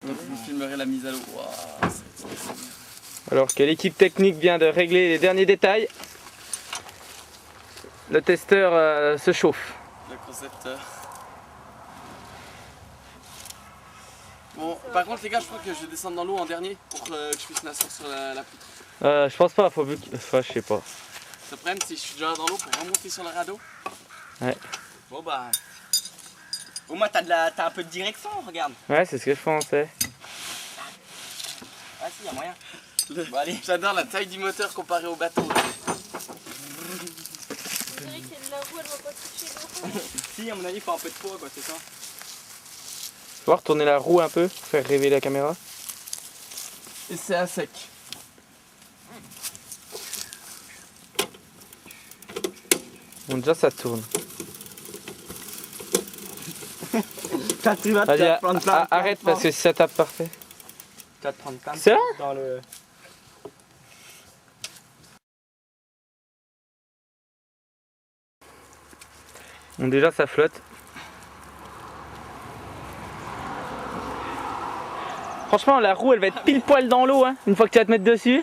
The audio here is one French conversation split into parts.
Donc vous filmerez la mise à l'eau. Wow, alors que l'équipe technique vient de régler les derniers détails, le testeur se chauffe. le concepteur. Bon, par contre les gars, je crois que je vais descendre dans l'eau en dernier pour que je puisse m'asseoir sur la poutre. Je pense pas, faut que... Enfin, je sais pas. Le problème, c'est que je suis déjà dans l'eau pour remonter sur le radeau. Ouais. Bon bah... Au moins t'as un peu de direction, regarde. Ouais, c'est ce que je pensais. Ah si, y'a moyen. Bon, allez. J'adore la taille du moteur comparé au bateau. On dirait que la roue elle va pas toucher l'eau. Si, à mon avis, il faut un peu de poids quoi, c'est ça. Tu vas retourner la roue un peu, faire rêver la caméra. Et c'est à sec. Bon, déjà ça tourne. Tu vas Vas-y, te prendre plein. arrête parce que si ça tape parfait. Tu vas te prendre plein. C'est vrai dans le... Bon, déjà ça flotte. Franchement, la roue elle va être pile poil dans l'eau hein, une fois que tu vas te mettre dessus.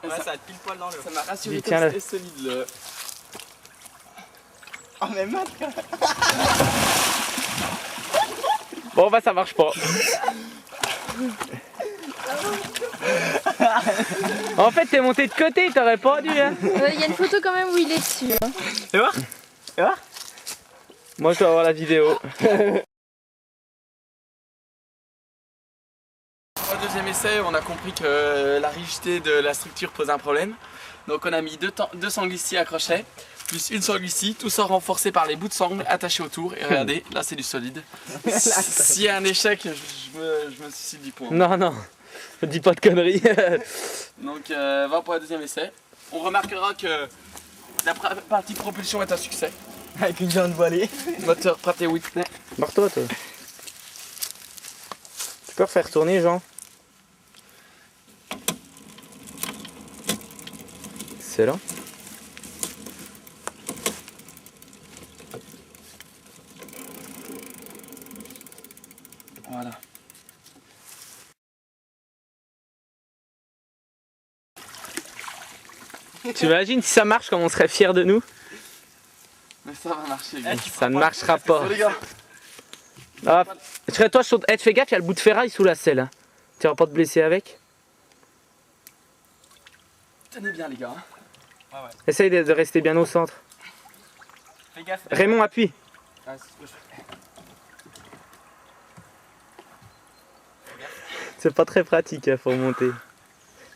Ouais, ça va être pile poil dans l'eau. Ça m'a rassuré Tiens, que là. c'était solide le... Oh mais mat. Bon, bah ça marche pas. En fait, t'es monté de côté, t'aurais pas dû. Hein. Il y a une photo quand même où il est dessus. Hein. Tu vois? Tu vois? Moi, je dois avoir la vidéo. Au deuxième essai, on a compris que la rigidité de la structure pose un problème. Donc on a mis deux sanglistiers à crochet, plus une sanglistie, tout ça renforcé par les bouts de sangle attachés autour. Et regardez, là c'est du solide. S'il y a un échec, je me suicide du point. Non, non, dis pas de conneries. Donc va pour le deuxième essai. On remarquera que la partie propulsion est un succès. Avec une viande voilée. Moteur Pratt & Whitney. Barre-toi, toi. Tu peux refaire tourner, Jean? Excellent. Voilà. Tu imagines si ça marche, comme on serait fiers de nous? Mais ça va marcher, gars. Ça ne marchera pas. Les gars. Ah, toi, tu fais gaffe, il y a le bout de ferraille sous la selle. Hein. Tu vas pas te blesser avec? Tenez bien les gars. Essaye de rester bien au centre. Fais gaffe. Raymond, appuie. Ah, c'est ce que je fais. C'est pas très pratique, hein, faut remonter.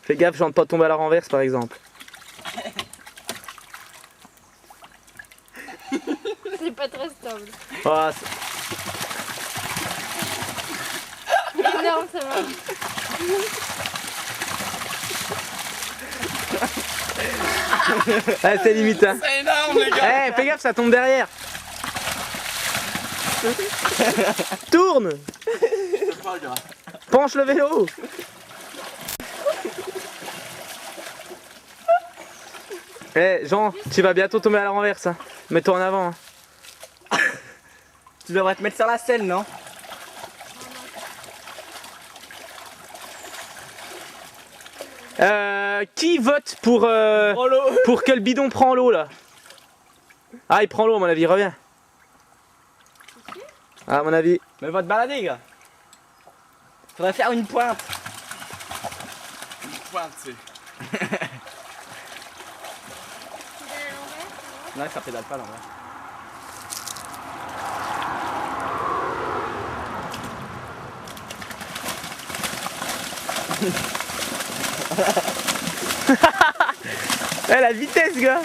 Fais gaffe, genre de pas tomber à la renverse par exemple. C'est pas très stable. Oh, Énorme ça va. ah, c'est limite. Hein. C'est énorme les gars. Hey, fais gaffe, ça tombe derrière. Tourne. C'est pas grave. Penche le vélo. Eh Jean, tu vas bientôt tomber à la renverse. Hein. Mets-toi en avant. Hein. Tu devrais te mettre sur la selle, non? Qui vote pour que le bidon prend l'eau là? Ah, il prend l'eau à mon avis, reviens. Ah, à mon avis. Mais va te balader, gars. Faudrait faire une pointe. Une pointe, c'est. Non, ça pédale pas l'envers. Eh, la vitesse, gars.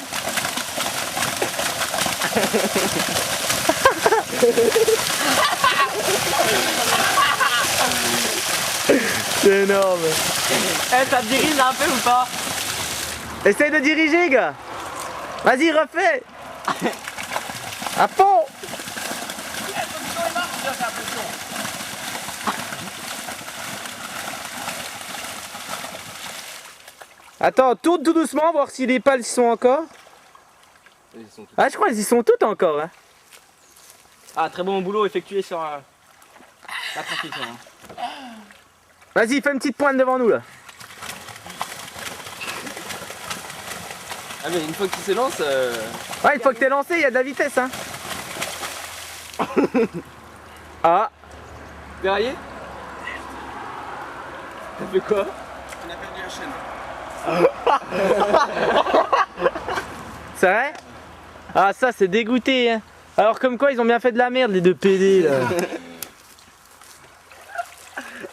C'est énorme. Eh, ça te dirige un peu ou pas? Essaye de diriger, gars. Vas-y, refais. À fond. Attends, tourne tout doucement, voir si les pales y sont encore. Ah, je crois qu'elles y sont toutes encore. Hein. Ah, très bon boulot effectué sur la transmission. Hein. Vas-y, fais une petite pointe devant nous là. Ah mais une fois qu'il se lance... Ouais, une fois que t'es lancé, il y a de la vitesse hein. Ah, Déraillé? T'as fait quoi? On a perdu la chaîne. c'est vrai? Ah ça c'est dégoûté hein. Alors comme quoi ils ont bien fait de la merde les deux PD là.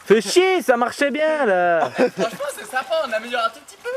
Fais chier, ça marchait bien là. Franchement, c'est sympa, on améliore un tout petit peu.